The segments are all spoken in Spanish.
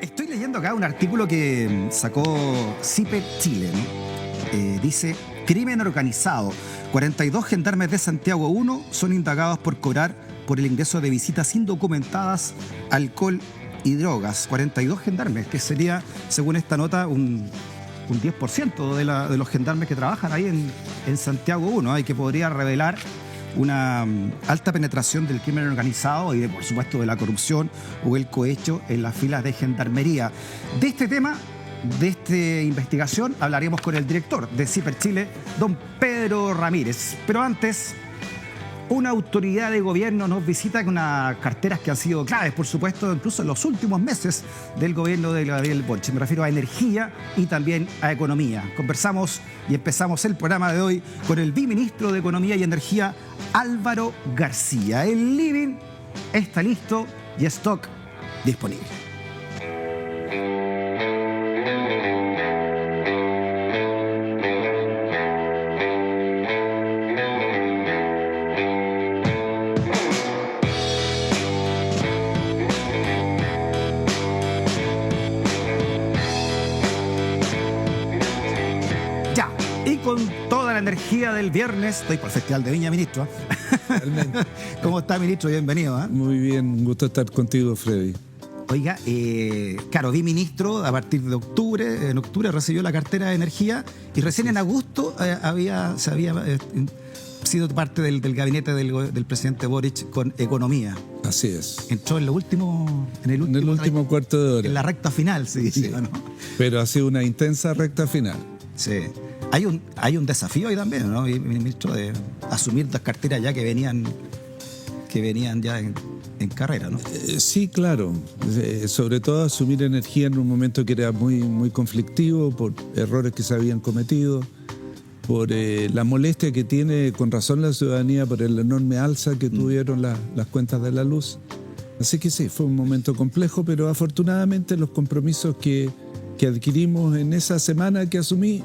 Estoy leyendo acá un artículo que sacó CIPE Chile, ¿no? Dice, crimen organizado. 42 gendarmes de Santiago 1 son indagados por cobrar por el ingreso de visitas indocumentadas, alcohol y drogas. 42 gendarmes, que sería, según esta nota, un 10% de los gendarmes que trabajan ahí en Santiago 1, y que podría revelar una alta penetración del crimen organizado y, por supuesto, de la corrupción o el cohecho en las filas de gendarmería. De este tema, de esta investigación, hablaremos con el director de CIPE Chile, don Pedro Ramírez. Pero antes, una autoridad de gobierno nos visita con unas carteras que han sido claves, por supuesto, incluso en los últimos meses del gobierno de Gabriel Boric. Me refiero a energía y también a economía. Conversamos y empezamos el programa de hoy con el viceministro de Economía y Energía, Álvaro García. El living está listo y stock disponible. Con toda la energía del viernes, estoy por el Festival de Viña, ministro. ¿Cómo está, ministro? Bienvenido. Muy bien, un gusto estar contigo, Freddy. Oiga, claro, vi ministro a partir de octubre. En octubre recibió la cartera de energía y recién en agosto se había sido parte del gabinete del presidente Boric con economía. Así es. Entró en el último cuarto de hora. En la recta final, sí. ¿No? Pero ha sido una intensa recta final. Sí. Hay un desafío ahí también, ¿no, ministro? De asumir las carteras ya que venían ya en carrera, ¿no? Sí, claro. Sobre todo asumir energía en un momento que era muy, muy conflictivo por errores que se habían cometido, por la molestia que tiene con razón la ciudadanía por el enorme alza que tuvieron las cuentas de la luz. Así que sí, fue un momento complejo, pero afortunadamente los compromisos que adquirimos en esa semana que asumí,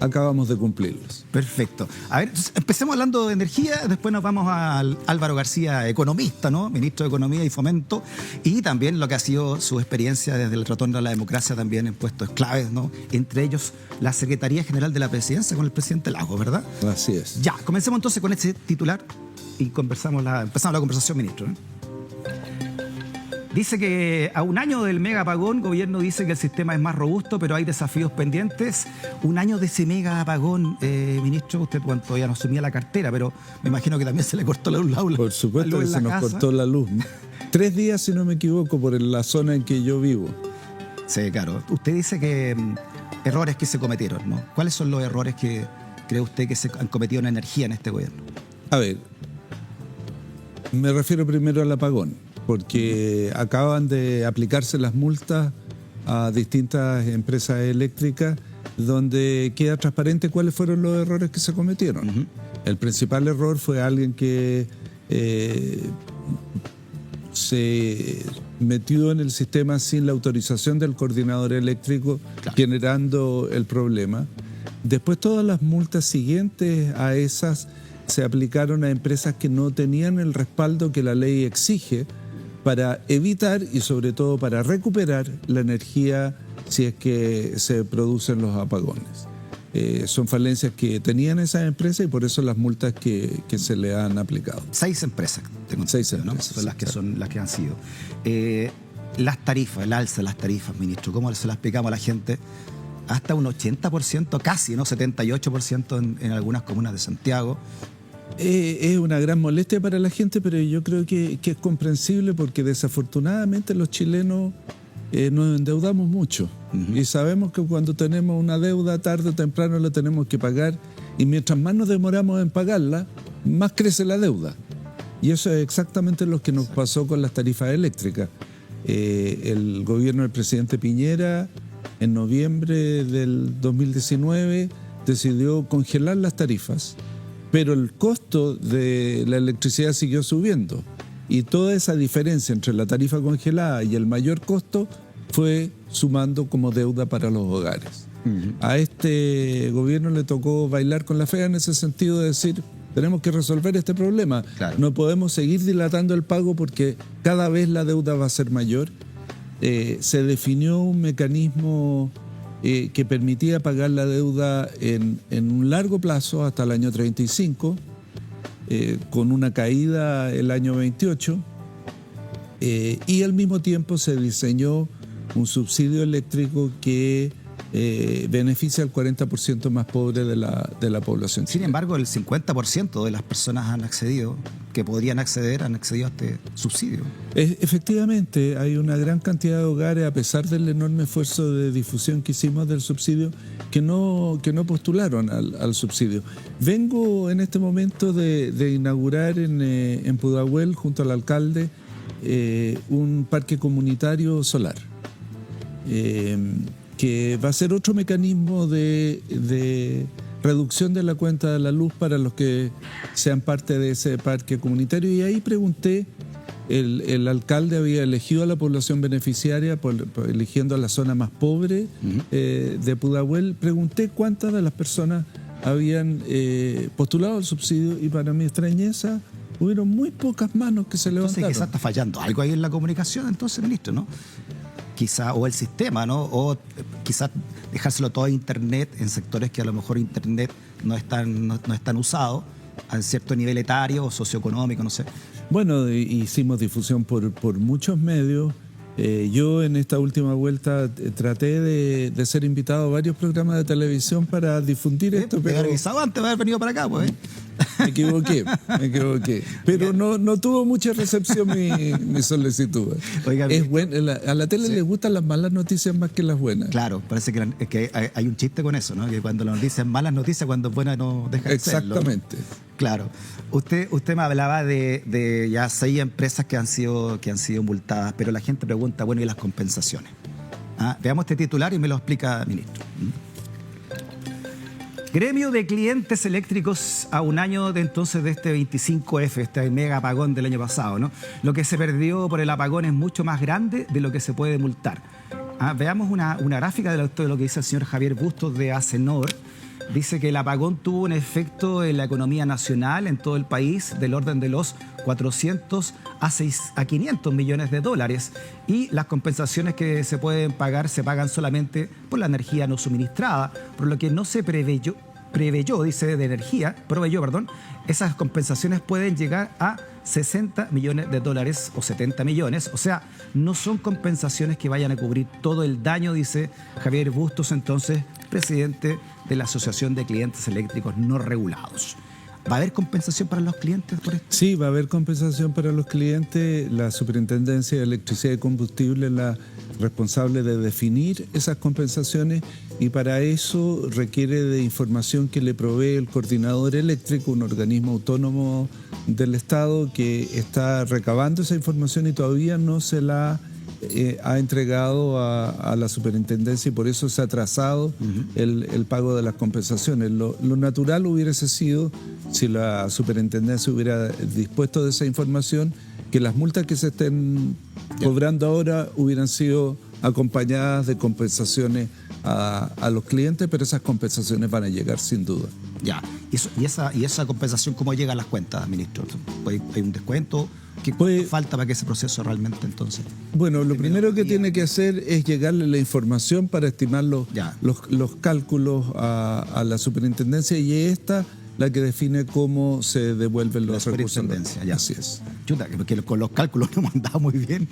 acabamos de cumplirlos. Perfecto. A ver, empecemos hablando de energía, después nos vamos al Álvaro García, economista, ¿no? Ministro de Economía y Fomento, y también lo que ha sido su experiencia desde el retorno a la democracia también en puestos claves, ¿no? Entre ellos la Secretaría General de la Presidencia con el presidente Lagos, ¿verdad? Así es. Ya, comencemos entonces con este titular y empezamos la conversación, ministro, ¿eh? Dice que a un año del mega apagón, el gobierno dice que el sistema es más robusto, pero hay desafíos pendientes. Un año de ese mega apagón, ministro, usted todavía no asumía la cartera, pero me imagino que también se le cortó la luz. Por supuesto que se nos cortó la luz. 3 días, si no me equivoco, por la zona en que yo vivo. Sí, claro. Usted dice que errores que se cometieron, ¿no? ¿Cuáles son los errores que cree usted que se han cometido en energía en este gobierno? A ver, me refiero primero al apagón, porque acaban de aplicarse las multas a distintas empresas eléctricas donde queda transparente cuáles fueron los errores que se cometieron. Uh-huh. El principal error fue alguien que se metió en el sistema sin la autorización del coordinador eléctrico, claro, generando el problema. Después todas las multas siguientes a esas se aplicaron a empresas que no tenían el respaldo que la ley exige para evitar y sobre todo para recuperar la energía si es que se producen los apagones. Son falencias que tenían esas empresas y por eso las multas que se le han aplicado. 6 empresas, tengo 6 empresas, ¿no? Son las que han sido. Las tarifas, el alza de las tarifas, ministro, ¿cómo se las explicamos a la gente? Hasta un 80%, casi, ¿no? 78% en algunas comunas de Santiago. Es una gran molestia para la gente, pero yo creo que es comprensible porque desafortunadamente los chilenos nos endeudamos mucho. Uh-huh. Y sabemos que cuando tenemos una deuda, tarde o temprano la tenemos que pagar, y mientras más nos demoramos en pagarla, más crece la deuda. Y eso es exactamente lo que nos pasó con las tarifas eléctricas. El gobierno del presidente Piñera, en noviembre del 2019, decidió congelar las tarifas, pero el costo de la electricidad siguió subiendo. Y toda esa diferencia entre la tarifa congelada y el mayor costo fue sumando como deuda para los hogares. Uh-huh. A este gobierno le tocó bailar con la fea en ese sentido de decir, tenemos que resolver este problema. Claro. No podemos seguir dilatando el pago porque cada vez la deuda va a ser mayor se definió un mecanismo que permitía pagar la deuda en un largo plazo hasta el año 35, con una caída el año 28, y al mismo tiempo se diseñó un subsidio eléctrico que beneficia al 40% más pobre de la población. Sin embargo, el 50% de las personas que podrían acceder, han accedido a este subsidio. Efectivamente, hay una gran cantidad de hogares, a pesar del enorme esfuerzo de difusión que hicimos del subsidio, que no postularon al subsidio. Vengo en este momento de inaugurar en Pudahuel, junto al alcalde, un parque comunitario solar, que va a ser otro mecanismo de reducción de la cuenta de la luz para los que sean parte de ese parque comunitario. Y ahí pregunté, el alcalde había elegido a la población beneficiaria eligiendo a la zona más pobre de Pudahuel. Pregunté cuántas de las personas habían postulado el subsidio, y para mi extrañeza hubieron muy pocas manos que se levantaron. Entonces quizás está fallando algo ahí en la comunicación, entonces, ministro, ¿no? Quizá, o el sistema, ¿no? O quizás dejárselo todo a Internet en sectores que a lo mejor Internet no es tan usado, a cierto nivel etario o socioeconómico, no sé. Bueno, hicimos difusión por muchos medios. Yo en esta última vuelta traté de ser invitado a varios programas de televisión para difundir esto. Pero avisado antes de haber venido para acá, pues. Me equivoqué. Pero no tuvo mucha recepción mi solicitud. Oiga, es bueno, a la tele le gustan las malas noticias más que las buenas. Claro, parece que hay un chiste con eso, ¿no? Que cuando la noticia es malas noticias, cuando es buena no deja de serlo. Exactamente. Claro. Usted me hablaba de ya 6 empresas que han sido multadas, pero la gente pregunta, bueno, ¿y las compensaciones? Veamos este titular y me lo explica, ministro. Gremio de clientes eléctricos a un año de entonces de este 25F, este mega apagón del año pasado, ¿no? Lo que se perdió por el apagón es mucho más grande de lo que se puede multar. Veamos una gráfica de lo que dice el señor Javier Bustos de ACENOR. Dice que el apagón tuvo un efecto en la economía nacional, en todo el país, del orden de los 400 a 500 millones de dólares. Y las compensaciones que se pueden pagar se pagan solamente por la energía no suministrada, por lo que no se proveyó, esas compensaciones pueden llegar a 60 millones de dólares o 70 millones. O sea, no son compensaciones que vayan a cubrir todo el daño, dice Javier Bustos, entonces presidente de la Asociación de Clientes Eléctricos No Regulados. ¿Va a haber compensación para los clientes por esto? Sí, va a haber compensación para los clientes. La Superintendencia de Electricidad y Combustible es la responsable de definir esas compensaciones, y para eso requiere de información que le provee el coordinador eléctrico, un organismo autónomo del Estado que está recabando esa información y todavía no se la ha entregado a la superintendencia, y por eso se ha atrasado el pago de las compensaciones. Lo natural hubiese sido, si la superintendencia hubiera dispuesto de esa información, que las multas que se estén cobrando ahora hubieran sido acompañadas de compensaciones a los clientes, pero esas compensaciones van a llegar sin duda. Ya. ¿Y esa compensación cómo llega a las cuentas, ministro? ¿Hay un descuento? ¿Qué falta para que ese proceso realmente entonces? Bueno, lo primero que tiene que hacer es llegarle la información para estimar los cálculos a la superintendencia, y esta la que define cómo se devuelven los recursos. Ya. Así es. Chuta, porque con los cálculos no hemos andado muy bien.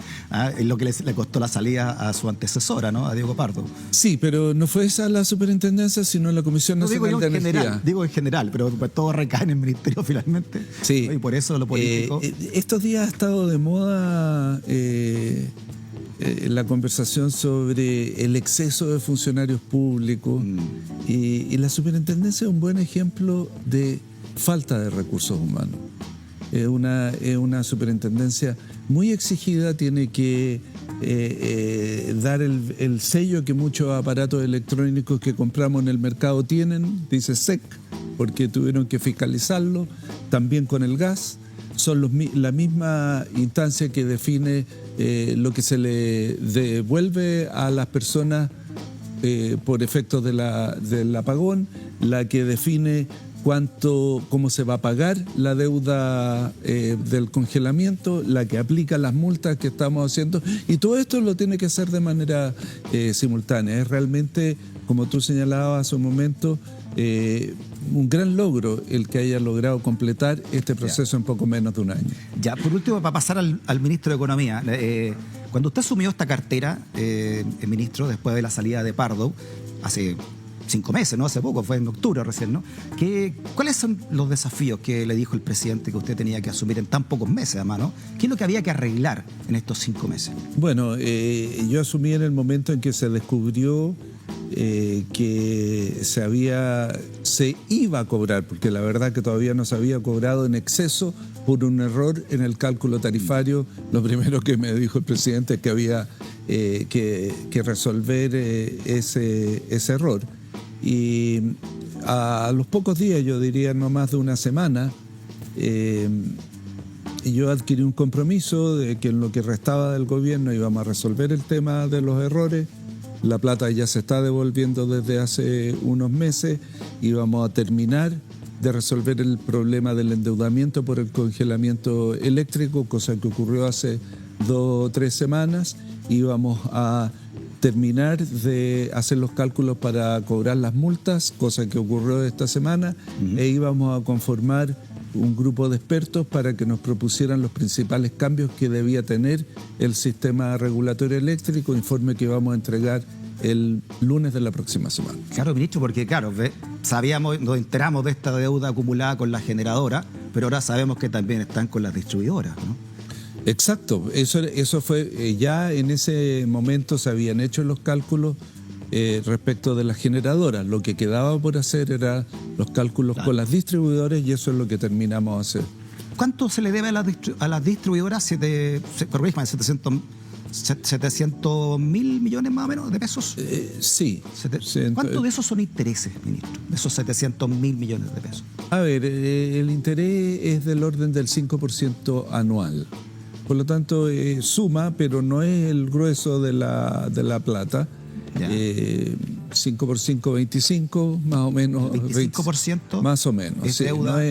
Es lo que le costó la salida a su antecesora, ¿no? A Diego Pardo. Sí, pero no fue esa la superintendencia, sino la Comisión Nacional de Energía. Digo en general, pero todo recae en el ministerio finalmente. Sí. Y por eso lo político. Estos días ha estado de moda la conversación sobre el exceso de funcionarios públicos, y la superintendencia es un buen ejemplo de falta de recursos humanos. Es una superintendencia muy exigida, tiene que dar el sello que muchos aparatos electrónicos que compramos en el mercado tienen, dice SEC, porque tuvieron que fiscalizarlo, también con el gas. Son la misma instancia que define lo que se le devuelve a las personas por efectos del apagón, la que define cómo se va a pagar la deuda del congelamiento, la que aplica las multas que estamos haciendo, y todo esto lo tiene que hacer de manera simultánea. Es realmente, como tú señalabas hace un momento, un gran logro el que haya logrado completar este proceso en poco menos de un año. Ya, por último, para pasar al ministro de Economía, cuando usted asumió esta cartera, el ministro, después de la salida de Pardo, hace 5 meses, ¿no? Hace poco, fue en octubre recién, ¿no? ¿Cuáles son los desafíos que le dijo el presidente que usted tenía que asumir en tan pocos meses, además, ¿no? ¿Qué es lo que había que arreglar en estos 5 meses? Bueno, yo asumí en el momento en que se descubrió que se iba a cobrar, porque la verdad que todavía no se había cobrado en exceso por un error en el cálculo tarifario. Lo primero que me dijo el presidente es que había que resolver ese error. Y a los pocos días, yo diría no más de una semana, yo adquirí un compromiso de que en lo que restaba del gobierno íbamos a resolver el tema de los errores. La plata ya se está devolviendo desde hace unos meses y vamos a terminar de resolver el problema del endeudamiento por el congelamiento eléctrico, cosa que ocurrió hace 2 o 3 semanas, y vamos a terminar de hacer los cálculos para cobrar las multas, cosa que ocurrió esta semana, e íbamos a conformar un grupo de expertos para que nos propusieran los principales cambios que debía tener el sistema regulatorio eléctrico, informe que vamos a entregar el lunes de la próxima semana. Claro, ministro, porque claro, sabíamos, nos enteramos de esta deuda acumulada con la generadora, pero ahora sabemos que también están con las distribuidoras, ¿no? Exacto, eso fue, ya en ese momento se habían hecho los cálculos respecto de las generadoras. Lo que quedaba por hacer era los cálculos con las distribuidoras, y eso es lo que terminamos de hacer. ¿Cuánto se le debe a las distribuidoras? 700 mil millones más o menos de pesos. Sí. ¿Cuánto de esos son intereses, ministro? De esos 700 mil millones de pesos. A ver, el interés es del orden del 5% anual. Por lo tanto, suma, pero no es el grueso de la plata. 5 por 5, 25, más o menos. 25%. Más o menos. Sí,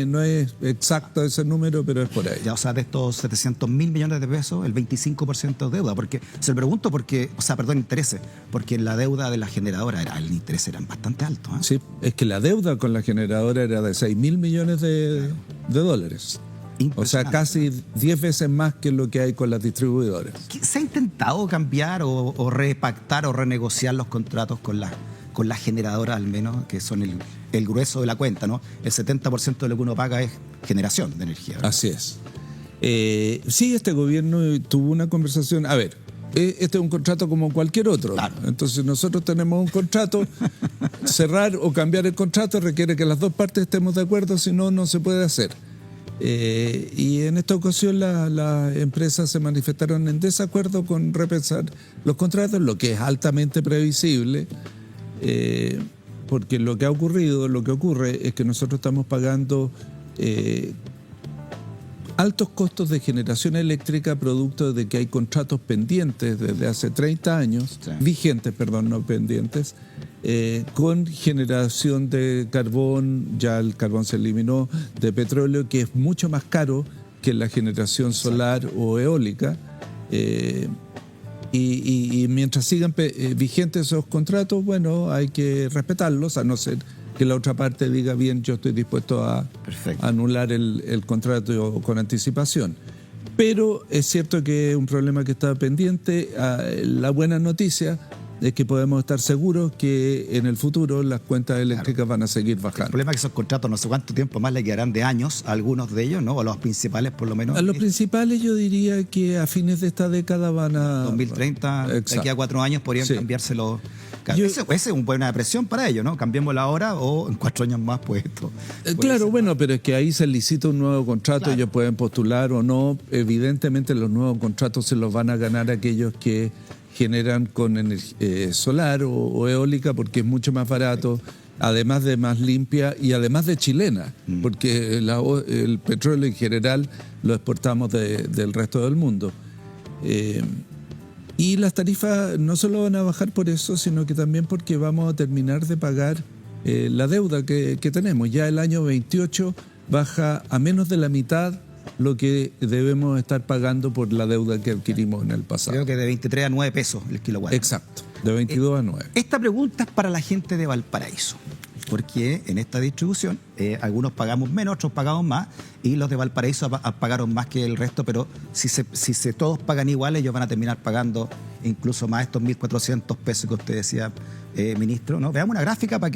no es exacto ese número, pero es por ahí. Ya, o sea, de estos 700 mil millones de pesos, el 25% es deuda. Porque, se lo pregunto porque, intereses. Porque la deuda de la generadora, el interés eran bastante altos, ¿eh? Sí, es que la deuda con la generadora era de 6 mil millones de dólares. O sea, casi 10 veces más que lo que hay con las distribuidoras. ¿Se ha intentado cambiar o repactar o renegociar los contratos con las generadoras, al menos, que son el grueso de la cuenta, ¿no? El 70% de lo que uno paga es generación de energía, ¿verdad? Así es. Sí, este gobierno tuvo una conversación. A ver, este es un contrato como cualquier otro. Claro. Entonces nosotros tenemos un contrato, cerrar o cambiar el contrato requiere que las dos partes estemos de acuerdo, si no, no se puede hacer. Y en esta ocasión las empresas se manifestaron en desacuerdo con repensar los contratos, lo que es altamente previsible, porque lo que ocurre es que nosotros estamos pagando altos costos de generación eléctrica producto de que hay contratos pendientes desde hace 30 años, vigentes, perdón, no pendientes, con generación de carbón, ya el carbón se eliminó, de petróleo, que es mucho más caro que la generación solar o eólica. Y mientras sigan vigentes esos contratos, bueno, hay que respetarlos, a no ser que la otra parte diga, bien, yo estoy dispuesto a anular el contrato con anticipación. Pero es cierto que es un problema que está pendiente. La buena noticia es que podemos estar seguros que en el futuro las cuentas eléctricas van a seguir bajando. El problema es que esos contratos no sé cuánto tiempo más le quedarán de años a algunos de ellos, ¿no? A los principales por lo menos. A los principales yo diría que a fines de esta década van a... 2030, de aquí a 4 años podrían cambiárselo. Esa es una buena presión para ellos, ¿no? Cambiémosla ahora o en 4 años más, pues esto. Claro, bueno, pero es que ahí se licita un nuevo contrato, ellos pueden postular o no. Evidentemente los nuevos contratos se los van a ganar aquellos que generan con energía solar o eólica, porque es mucho más barato, además de más limpia y además de chilena, porque el petróleo en general lo exportamos del resto del mundo. Y las tarifas no solo van a bajar por eso, sino que también porque vamos a terminar de pagar la deuda que tenemos. Ya el año 28 baja a menos de la mitad lo que debemos estar pagando por la deuda que adquirimos en el pasado. Creo que de 23 a 9 pesos el kilowatt. Exacto, de 22 a 9. Esta pregunta es para la gente de Valparaíso, porque en esta distribución algunos pagamos menos, otros pagamos más, y los de Valparaíso pagaron más que el resto, pero si todos pagan igual, ellos van a terminar pagando incluso más estos 1.400 pesos que usted decía, ministro, ¿no? Veamos una gráfica para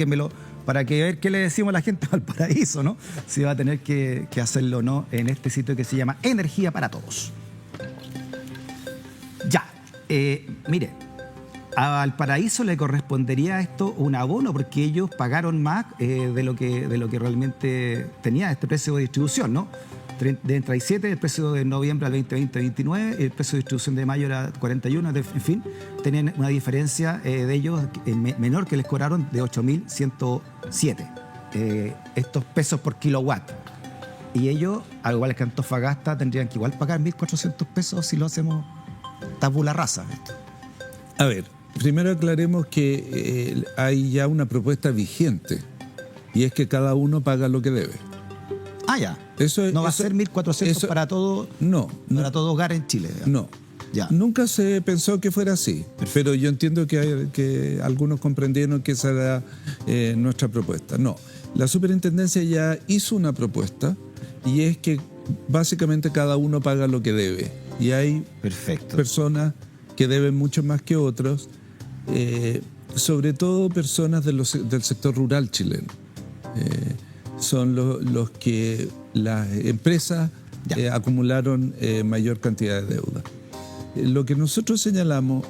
que ver qué le decimos a la gente de Valparaíso, ¿no? Si va a tener que hacerlo o no en este sitio que se llama Energía para Todos. Ya, mire, a Valparaíso le correspondería esto un abono porque ellos pagaron más de lo que realmente tenía este precio de distribución, ¿no? De 37, el precio de noviembre al 2020, 29, el precio de distribución de mayo era 41, en fin, tenían una diferencia de ellos menor que les cobraron de 8.107 estos pesos por kilowatt. Y ellos, al igual que Antofagasta, tendrían que igual pagar 1.400 pesos si lo hacemos tabula rasa. A ver, primero aclaremos que hay ya una propuesta vigente y es que cada uno paga lo que debe. Ah, ya. No va a ser 1.400 para todo hogar en Chile. Digamos. No. Ya. Nunca se pensó que fuera así, pero yo entiendo que algunos comprendieron que esa era nuestra propuesta. No, la superintendencia ya hizo una propuesta y es que básicamente cada uno paga lo que debe. Y hay personas que deben mucho más que otros, sobre todo personas del sector rural chileno. Son los que las empresas acumularon mayor cantidad de deuda. Lo que nosotros señalamos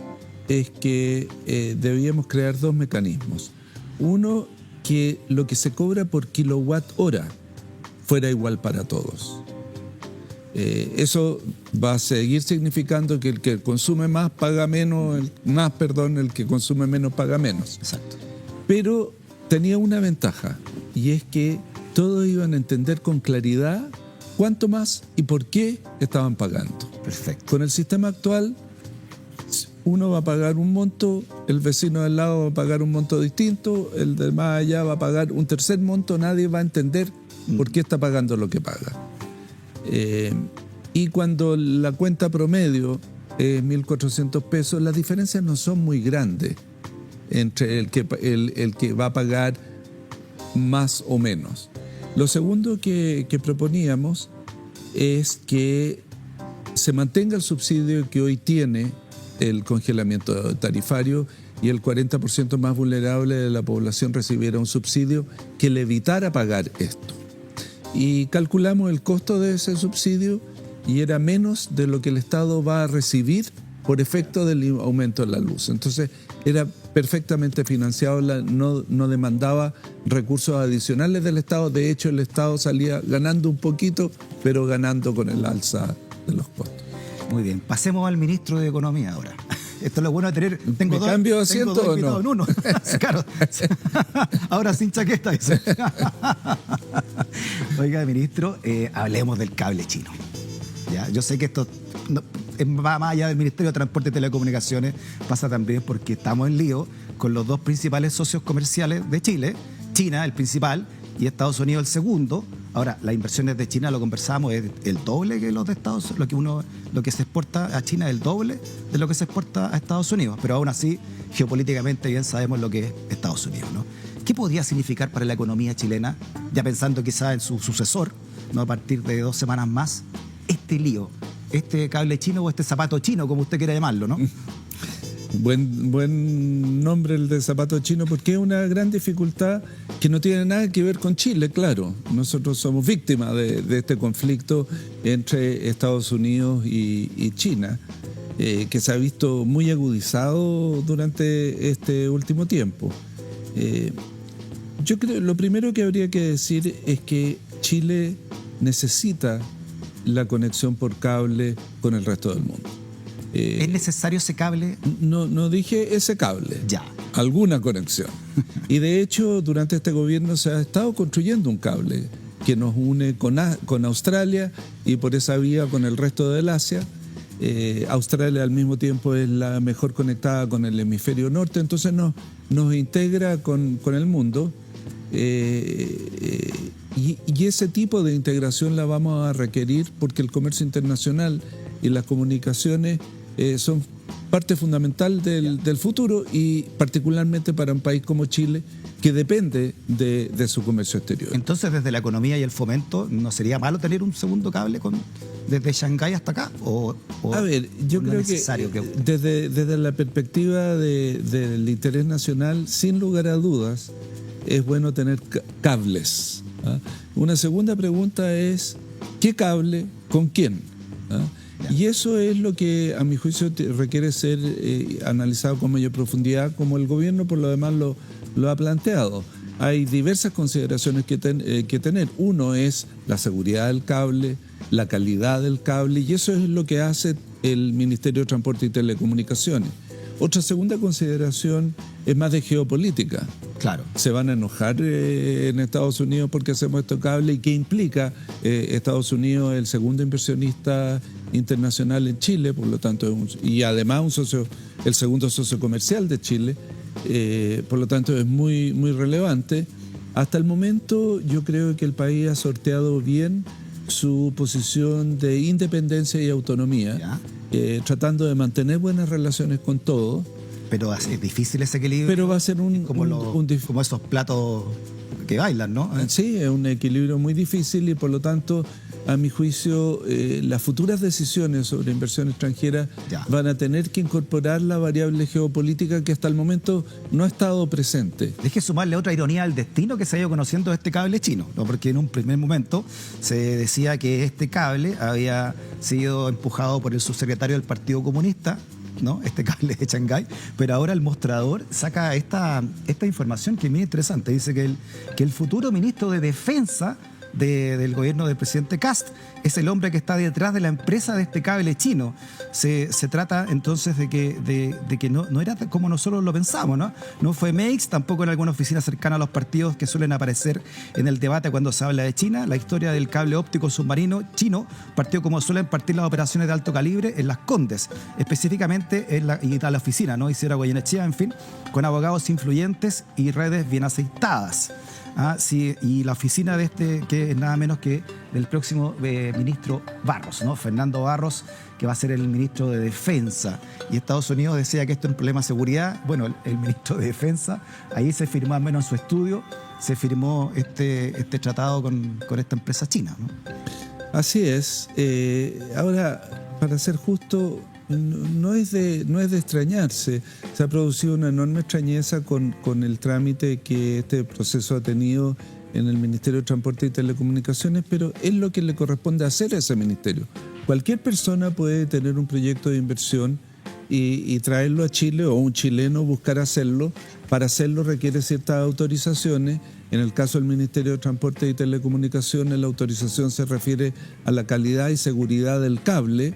es que debíamos crear dos mecanismos. Uno, que lo que se cobra por kilowatt hora fuera igual para todos. Eso va a seguir significando que el que consume más paga menos, el que consume menos paga menos. Exacto. Pero tenía una ventaja, y es que todos iban a entender con claridad cuánto más y por qué estaban pagando. Perfecto. Con el sistema actual, uno va a pagar un monto, el vecino del lado va a pagar un monto distinto, el de más allá va a pagar un tercer monto, nadie va a entender por qué está pagando lo que paga. Y cuando la cuenta promedio es 1.400 pesos, las diferencias no son muy grandes entre el que va a pagar más o menos. Lo segundo que proponíamos es que se mantenga el subsidio que hoy tiene el congelamiento tarifario y el 40% más vulnerable de la población recibiera un subsidio que le evitara pagar esto. Y calculamos el costo de ese subsidio y era menos de lo que el Estado va a recibir por efecto del aumento de la luz. Entonces era perfectamente financiado, no demandaba recursos adicionales del Estado. De hecho, el Estado salía ganando un poquito, pero ganando con el alza de los costos. Muy bien, pasemos al ministro de Economía ahora. Esto es lo bueno de tener... ¿Me cambio de asiento o no? En uno. Claro. Ahora sin chaqueta, dice. Oiga, ministro, hablemos del cable chino. ¿Ya? Yo sé que esto va más allá del Ministerio de Transporte y Telecomunicaciones, pasa también porque estamos en lío con los dos principales socios comerciales de Chile, China, el principal, y Estados Unidos, el segundo. Ahora, las inversiones de China, lo conversamos, es el doble que los de Estados Unidos. Lo que se exporta a China es el doble de lo que se exporta a Estados Unidos. Pero aún así, geopolíticamente bien sabemos lo que es Estados Unidos, ¿no? ¿Qué podría significar para la economía chilena, ya pensando quizás en su sucesor, ¿no? A partir de 2 semanas más, este lío, este cable chino o este zapato chino, como usted quiera llamarlo, ¿no? Buen nombre el de zapato chino, porque es una gran dificultad que no tiene nada que ver con Chile, claro. Nosotros somos víctimas de este conflicto entre Estados Unidos y China, que se ha visto muy agudizado durante este último tiempo. Yo creo lo primero que habría que decir es que Chile necesita la conexión por cable con el resto del mundo. ¿Es necesario ese cable? No dije ese cable. Ya. Alguna conexión. Y de hecho, durante este gobierno se ha estado construyendo un cable que nos une con Australia y por esa vía con el resto del Asia. Australia al mismo tiempo es la mejor conectada con el hemisferio norte, entonces nos integra con el mundo. Y ese tipo de integración la vamos a requerir porque el comercio internacional y las comunicaciones son parte fundamental del futuro, y particularmente para un país como Chile, que depende de su comercio exterior. Entonces, desde la economía y el fomento, ¿no sería malo tener un segundo cable desde Shanghái hasta acá? A ver, yo no creo es necesario que desde la perspectiva del interés nacional, sin lugar a dudas, es bueno tener cables. ¿Ah? Una segunda pregunta es, ¿qué cable con quién? ¿Ah? Y eso es lo que, a mi juicio, requiere ser analizado con mayor profundidad, como el gobierno por lo demás lo ha planteado. Hay diversas consideraciones que tener. Uno es la seguridad del cable, la calidad del cable, y eso es lo que hace el Ministerio de Transporte y Telecomunicaciones. Otra segunda consideración es más de geopolítica. Claro. Se van a enojar en Estados Unidos porque hacemos estos cables, y qué implica Estados Unidos, el segundo inversionista internacional en Chile, por lo tanto, y además el segundo socio comercial de Chile, por lo tanto es muy, muy relevante. Hasta el momento yo creo que el país ha sorteado bien su posición de independencia y autonomía, tratando de mantener buenas relaciones con todos. Pero es difícil ese equilibrio. Pero va a ser como esos platos que bailan, ¿no? Sí, es un equilibrio muy difícil, y por lo tanto, a mi juicio, las futuras decisiones sobre inversión extranjera van a tener que incorporar la variable geopolítica que hasta el momento no ha estado presente. Deje sumarle otra ironía al destino que se ha ido conociendo de este cable chino, ¿no? Porque en un primer momento se decía que este cable había sido empujado por el subsecretario del Partido Comunista, ¿no? Este cable de Shanghái, pero ahora el mostrador saca esta información que es muy interesante. Dice que el futuro ministro de Defensa del gobierno del presidente Kast es el hombre que está detrás de la empresa de este cable chino. Se trata entonces de que no era como nosotros lo pensamos, ¿no? No fue Meix, tampoco en alguna oficina cercana a los partidos que suelen aparecer en el debate cuando se habla de China. La historia del cable óptico submarino chino partió como suelen partir las operaciones de alto calibre en Las Condes, específicamente y la oficina, ¿no? Isidora Goyenechea, en fin, con abogados influyentes y redes bien aceitadas. Sí, y la oficina de que es nada menos que del próximo ministro Barros, ¿no? Fernando Barros, que va a ser el ministro de Defensa. Y Estados Unidos decía que esto es un problema de seguridad. Bueno, el ministro de Defensa, ahí se firmó, al menos en su estudio, se firmó este tratado con esta empresa china, ¿no? Así es. Ahora, para ser justo, no es de extrañarse. Se ha producido una enorme extrañeza con el trámite que este proceso ha tenido en el Ministerio de Transporte y Telecomunicaciones, pero es lo que le corresponde hacer a ese ministerio. Cualquier persona puede tener un proyecto de inversión y traerlo a Chile, o un chileno buscar hacerlo. Para hacerlo requiere ciertas autorizaciones. En el caso del Ministerio de Transporte y Telecomunicaciones, la autorización se refiere a la calidad y seguridad del cable,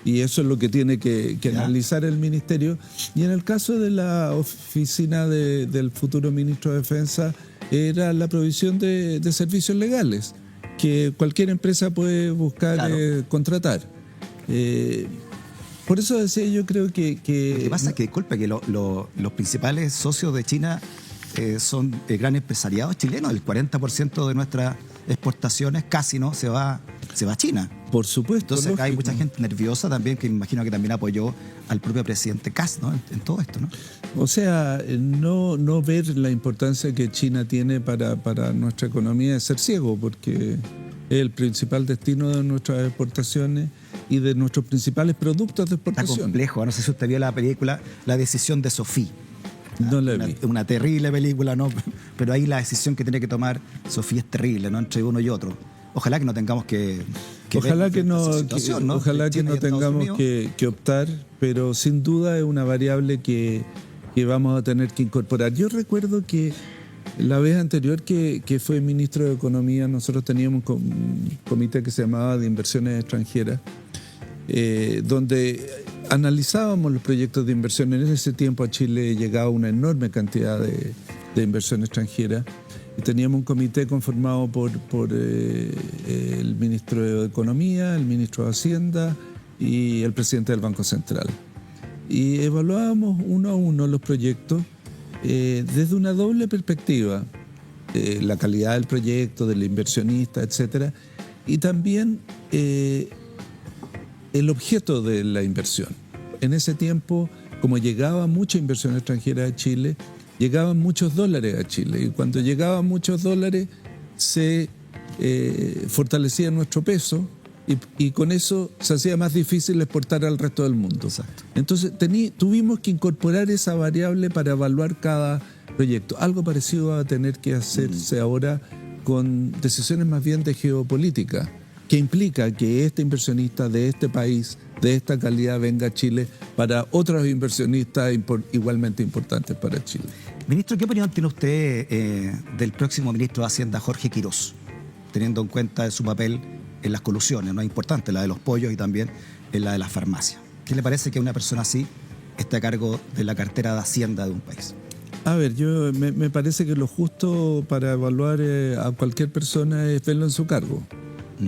y eso es lo que tiene que analizar el ministerio. Y en el caso de la oficina del futuro ministro de Defensa, era la provisión de servicios legales que cualquier empresa puede buscar contratar. Por eso decía, yo creo que... Lo que pasa es que, disculpe, que los principales socios de China son gran empresariados chilenos. El 40% de nuestras exportaciones casi no se va a China. Por supuesto. Entonces acá hay mucha gente nerviosa también, que imagino que también apoyó al propio presidente Kast, ¿no? en todo esto, ¿no? O sea, no ver la importancia que China tiene para nuestra economía es ser ciego, porque es el principal destino de nuestras exportaciones y de nuestros principales productos de exportación. Está complejo, no sé si usted vio la película La decisión de Sophie. No la vi. Una terrible película, ¿no? Pero ahí la decisión que tiene que tomar Sofía es terrible, ¿no? Entre uno y otro. Ojalá que no tengamos ojalá que no tengamos que optar, pero sin duda es una variable que vamos a tener que incorporar. Yo recuerdo que la vez anterior que fue ministro de Economía, nosotros teníamos un comité que se llamaba de inversiones extranjeras, donde analizábamos los proyectos de inversión. En ese tiempo a Chile llegaba una enorme cantidad de inversión extranjera, y teníamos un comité conformado por el ministro de Economía, el ministro de Hacienda y el presidente del Banco Central. Y evaluábamos uno a uno los proyectos desde una doble perspectiva. la calidad del proyecto, del inversionista, etcétera, y también el objeto de la inversión. En ese tiempo, como llegaba mucha inversión extranjera a Chile, llegaban muchos dólares a Chile, y cuando llegaban muchos dólares se fortalecía nuestro peso, y con eso se hacía más difícil exportar al resto del mundo. Exacto. Entonces tuvimos que incorporar esa variable para evaluar cada proyecto. Algo parecido va a tener que hacerse ahora con decisiones más bien de geopolítica, que implica que este inversionista de este país, de esta calidad, venga a Chile para otros inversionistas igualmente importantes para Chile. Ministro, ¿qué opinión tiene usted del próximo ministro de Hacienda, Jorge Quirós, teniendo en cuenta su papel en las colusiones, no es importante, la de los pollos y también en la de las farmacias? ¿Qué le parece que una persona así esté a cargo de la cartera de Hacienda de un país? A ver, me parece que lo justo para evaluar a cualquier persona es verlo en su cargo.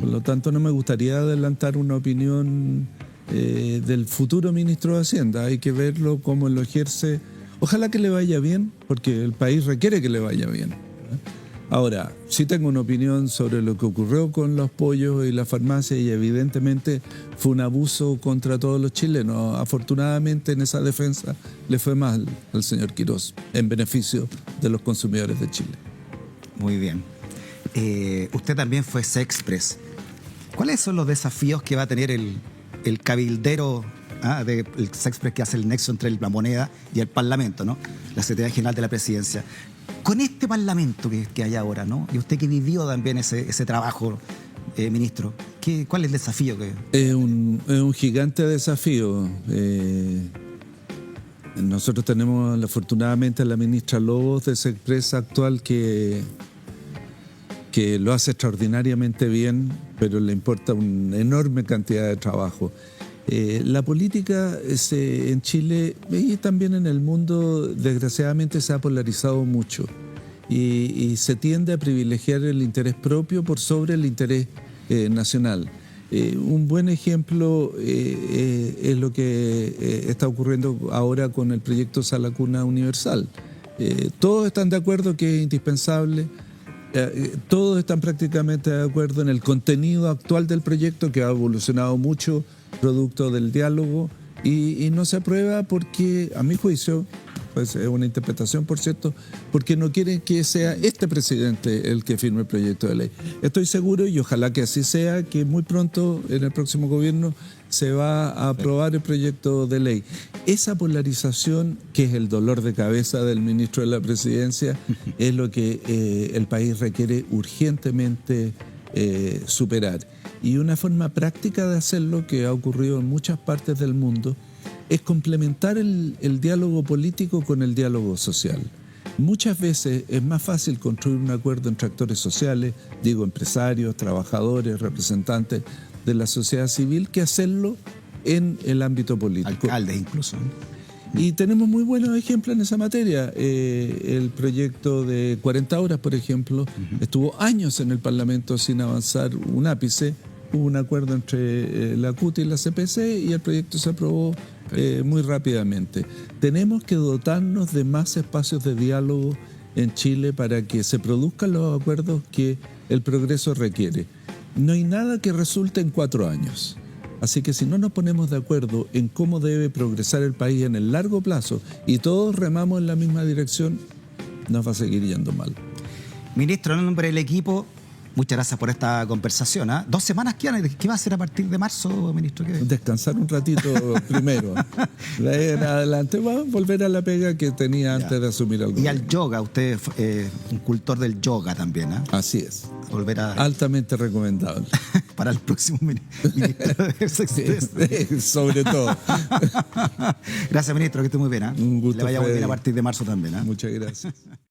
Por lo tanto, no me gustaría adelantar una opinión del futuro ministro de Hacienda. Hay que verlo cómo lo ejerce. Ojalá que le vaya bien, porque el país requiere que le vaya bien. Ahora, sí tengo una opinión sobre lo que ocurrió con los pollos y la farmacia, y evidentemente fue un abuso contra todos los chilenos. Afortunadamente en esa defensa le fue mal al señor Quirós, en beneficio de los consumidores de Chile. Muy bien. Usted también fue Sexpress. ¿Cuáles son los desafíos que va a tener el cabildero del Sexpress, que hace el nexo entre la moneda y el Parlamento, ¿no? La Secretaría General de la Presidencia? Con este Parlamento que hay ahora, ¿no? Y usted que vivió también ese trabajo, ministro, ¿cuál es el desafío? Es un gigante desafío. Nosotros tenemos afortunadamente a la ministra Lobos de Sexpress actual que lo hace extraordinariamente bien, pero le importa una enorme cantidad de trabajo. La política en Chile y también en el mundo, desgraciadamente, se ha polarizado mucho y se tiende a privilegiar el interés propio por sobre el interés nacional. Un buen ejemplo es lo que está ocurriendo ahora con el proyecto Sala Cuna Universal. Todos están de acuerdo que es indispensable. Todos están prácticamente de acuerdo en el contenido actual del proyecto, que ha evolucionado mucho producto del diálogo, y no se aprueba porque, a mi juicio, pues es una interpretación, por cierto, porque no quieren que sea este presidente el que firme el proyecto de ley. Estoy seguro, y ojalá que así sea, que muy pronto en el próximo gobierno se va a aprobar el proyecto de ley. Esa polarización, que es el dolor de cabeza del ministro de la Presidencia, es lo que el país requiere urgentemente superar. Y una forma práctica de hacerlo, que ha ocurrido en muchas partes del mundo, es complementar el diálogo político con el diálogo social. Muchas veces es más fácil construir un acuerdo entre actores sociales, digo empresarios, trabajadores, representantes de la sociedad civil, que hacerlo en el ámbito político. Alcaldes incluso, ¿no? Y tenemos muy buenos ejemplos en esa materia. El proyecto de 40 horas, por ejemplo, estuvo años en el Parlamento sin avanzar un ápice. Hubo un acuerdo entre la CUT y la CPC y el proyecto se aprobó muy rápidamente. Tenemos que dotarnos de más espacios de diálogo en Chile para que se produzcan los acuerdos que el progreso requiere. No hay nada que resulte en 4 años. Así que si no nos ponemos de acuerdo en cómo debe progresar el país en el largo plazo y todos remamos en la misma dirección, nos va a seguir yendo mal. Ministro, en nombre del equipo, muchas gracias por esta conversación. 2 semanas quedan. ¿Qué va a hacer a partir de marzo, ministro? Descansar un ratito primero. De ahí en adelante, volver a la pega que tenía antes de asumir el gobierno. Y al yoga, usted un cultor del yoga también, ¿eh? Así es. Volver a... Altamente recomendable. Para el próximo ministro de Sexpress. Sí, sobre todo. Gracias, ministro, que esté muy bien. Un gusto. Le vaya muy bien a partir de marzo también. Muchas gracias.